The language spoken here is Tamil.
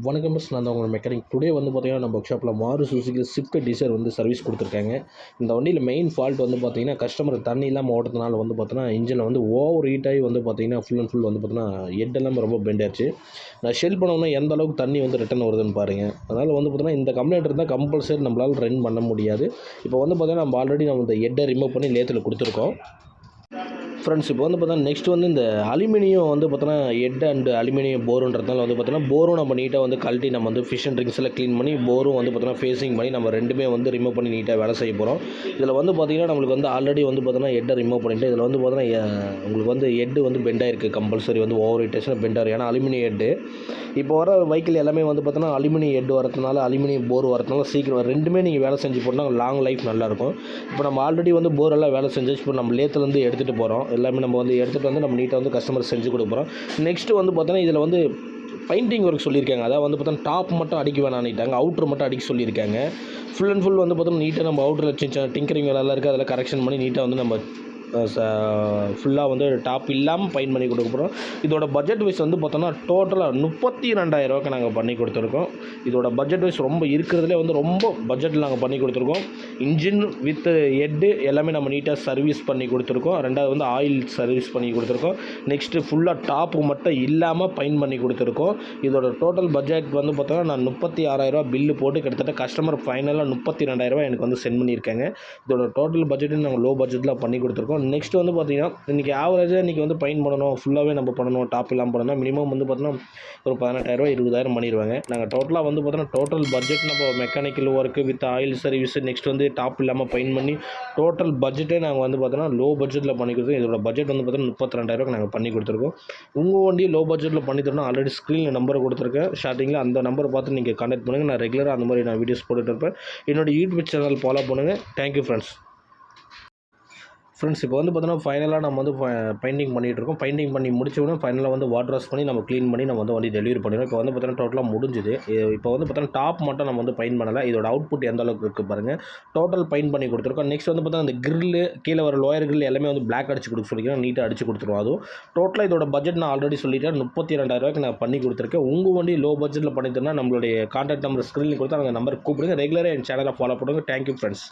வணக்கம் மிஸ், நான் தான் உங்களோட மெக்கானிக். டுடே வந்து பார்த்தீங்கன்னா நம்ம ஒர்க் ஷாப்பில் மாறு சுசுகி ஸ்விஃப்ட் டிசைர் வந்து சர்வீஸ் கொடுத்துருக்காங்க. இந்த வண்டியில் மெயின் ஃபால்ட் வந்து பார்த்தீங்கன்னா கஸ்டமர் தண்ணி இல்லாமல் ஓட்டுறதுனால வந்து பார்த்தீங்கன்னா இன்ஜினில் வந்து ஓவர் ஹீட் ஆகி வந்து பார்த்தீங்கன்னா ஃபுல் அண்ட் ஃபுல் வந்து பார்த்தீங்கன்னா ஹெட் எல்லாமே ரொம்ப பெண்ட் ஆயிடுச்சு. நான் ஷெல் பண்ணோன்னா எந்த அளவுக்கு தண்ணி வந்து ரிட்டர்ன் வருதுன்னு பாருங்கள். அதனால் வந்து பார்த்தீங்கன்னா இந்த கம்ப்ளைண்ட் இருந்தால் கம்பல்சரி நம்மளால் ரன் பண்ண முடியாது. இப்போ வந்து பார்த்தீங்கன்னா நம்ம ஆல்ரெடி இந்த ஹெட்டை ரிமூவ் பண்ணி லேத்தில் கொடுத்துருக்கோம். ஃப்ரெண்ட்ஸ், இப்போ வந்து பார்த்தீங்கன்னா நெக்ஸ்ட் வந்து இந்த அலுமினியம் வந்து பார்த்தோன்னா ஹெட் அண்ட் அலுமினியம் போருன்றதுனால வந்து பார்த்தீங்கன்னா போரும் நம்ம நீட்டாக வந்து கழட்டி நம்ம வந்து ஃபிஷ் அண்ட் ட்ரிங்க்ஸ் எல்லாம் க்ளீன் பண்ணி போரும் வந்து பார்த்தீங்கன்னா ஃபேஸிங் பண்ணி நம்ம ரெண்டுமே வந்து ரிமூவ் பண்ணி நீட்டாக வேலை செய்ய போகிறோம். இதில் வந்து பார்த்தீங்கன்னா நம்மளுக்கு வந்து ஆல்ரெடி வந்து பார்த்தீங்கன்னா ஹெட்டை ரிமூவ் பண்ணிவிட்டு இதில் வந்து பார்த்தீங்கன்னா உங்களுக்கு வந்து ஹெட்டு வந்து பெண்ட் ஆயிருக்கு. கம்பல்சரி வந்து ஓவர் ஹீட்டேஷன் பெண்ட் ஆயிருக்கு. ஏன்னா அலுமினியம் ஹெட்டு இப்போ வர வெஹிக்கிள் எல்லாமே வந்து பார்த்தீங்கன்னா அலுமினியம் ஹெட் வரதுனால அலுமினியம் போர் வரதுனால சீக்கிரம் ரெண்டுமே நீங்கள் வேலை செஞ்சு போட்டால் லாங் லைஃப் நல்லாயிருக்கும். இப்போ நம்ம ஆல்ரெடி வந்து போரெல்லாம் வேலை செஞ்சு இப்போ நம்ம லேத்துலேருந்து எடுத்துகிட்டு போகிறோம். எல்லாமே நம்ம வந்து எடுத்துகிட்டு வந்து நம்ம நீட்டாக வந்து கஸ்டமர் செஞ்சு கொடுக்க போகிறோம். நெக்ஸ்ட்டு வந்து பார்த்தோன்னா இதில் வந்து பெயிண்டிங் ஒர்க் சொல்லியிருக்காங்க. அதாவது வந்து பார்த்தோன்னா டாப் மட்டும் அடிக்க வேணான்னுட்டாங்க, அவுட்ரு மட்டும் அடிக்க சொல்லியிருக்காங்க. ஃபுல் அண்ட் ஃபுல் வந்து பார்த்தோன்னா நீட்டாக நம்ம அவுட்டரில் சின்ன டிங்கரிங் வேலைலாம் இருக்குது, அதில் கரெக்ஷன் பண்ணி நீட்டாக வந்து நம்ம ஃபுல்லாக வந்து டாப் இல்லாமல் பெயிண்ட் பண்ணி கொடுக்க போகிறோம். இதோட பட்ஜெட் வைஸ் வந்து பார்த்தோன்னா டோட்டலாக 32,000 நாங்கள் பண்ணி கொடுத்துருக்கோம். இதோட பட்ஜெட் வைஸ் ரொம்ப இருக்கிறதுலே வந்து ரொம்ப பட்ஜெட்டில் நாங்கள் பண்ணி கொடுத்துருக்கோம். இன்ஜின் வித் ஹெட்டு எல்லாமே நம்ம நீட்டாக சர்வீஸ் பண்ணி கொடுத்துருக்கோம். ரெண்டாவது வந்து ஆயில் சர்வீஸ் பண்ணி கொடுத்துருக்கோம். நெக்ஸ்ட்டு ஃபுல்லாக டாப்பு மட்டும் இல்லாமல் பெயிண்ட் பண்ணி கொடுத்துருக்கோம். இதோட டோட்டல் பட்ஜெட் வந்து பார்த்தோன்னா நான் 36,000 பில்லு போட்டு கிட்டத்தட்ட கஸ்டமர் ஃபைனலாக 32,000 எனக்கு வந்து சென்ட் பண்ணியிருக்காங்க. இதோட டோட்டல் பட்ஜெட்டு நாங்கள் லோ பட்ஜெட்டில் பண்ணி கொடுத்துருக்கோம். நெக்ஸ்ட் வந்து பார்த்தீங்கன்னா இன்றைக்கி ஆவரேஜாக இன்றைக்கி வந்து பெயிண்ட் பண்ணணும், ஃபுல்லாகவே நம்ம பண்ணணும், டாப் இல்லாமல் பண்ணணும், மினிமம் வந்து பார்த்தோன்னா ஒரு 18,000 20,000 பண்ணிடுவாங்க. நாங்கள் டோட்டலாக வந்து பார்த்தோன்னா டோட்டல் பட்ஜெட் நம்ம mechanical work with oil service next வந்து டாப் இல்லாமல் பெயிண்ட் பண்ணி டோட்டல் பட்ஜெட்டே நாங்கள் வந்து பார்த்தோன்னா லோ பட்ஜெட்டில் பண்ணி கொடுத்தோம். இதோட பட்ஜெட் வந்து பார்த்தோன்னா 32,000 நாங்கள் பண்ணி கொடுத்துருக்கோம். உங்கள் வண்டியை லோ பட்ஜெட்டில் பண்ணி தரணும். ஆல்ரெடி ஸ்க்ரீனில் நம்பரை கொடுத்துருக்கேன். ஸ்டார்டிங்கில் அந்த நம்பரை பார்த்து நீங்கள் கான்டாக்ட் பண்ணுங்கள். நான் ரெகுலராக அந்த மாதிரி நான் வீடியோஸ் போட்டுட்டு இருப்பேன். என்னோட யூடியூப் சேனல் ஃபாலோ பண்ணுங்கள். Thank you friends. இப்போ வந்து பார்த்தோன்னா ஃபைனலாக நம்ம வந்து பெயிண்டிங் பண்ணிகிட்ருக்கோம். பெயிண்டிங் பண்ணி முடிச்சோடனே ஃபைனலாக வந்து வாட்டர் வாஷ் பண்ணி நம்ம க்ளீன் பண்ணி நம்ம வந்து வண்டி டெலிவரி பண்ணிடுவோம். இப்போ வந்து பார்த்தோன்னா டோட்டலாக முடிஞ்சுது. இப்போ வந்து பார்த்தோன்னா டாப் மட்டும் நம்ம வந்து பெயிண்ட் பண்ணலை. இதோட அவுட்புட் எந்த அளவுக்கு இருக்குது பாருங்கள். டோட்டல் பெயிண்ட் பண்ணி கொடுத்துருக்கோம். நெக்ஸ்ட் வந்து பார்த்தோன்னா அந்த கிரில்லு கீழே வர லோயர் கிரில் எல்லாமே வந்து பிளாக் அடிச்சு கொடுக்க சொல்லிக்கிறோம். நீட்டாக அடிச்சு கொடுத்துருவோம். அதுவும் டோட்டலாக இதோட பட்ஜெட் நான் ஆல்ரெடி சொல்லிட்டேன், 32,000 நான் பண்ணி கொடுத்துருக்கேன். உங்கள் வண்டி லோ பட்ஜெட்டில் பண்ணித்தரனா நம்மளுடைய கான்டாக்ட் நம்பர் ஸ்க்ரீனில் கொடுத்து அந்த நம்பர் கூப்பிடுங்க. ரெகுலராக என் சேனலை ஃபாலோ பண்ணுங்கள். Thank you friends.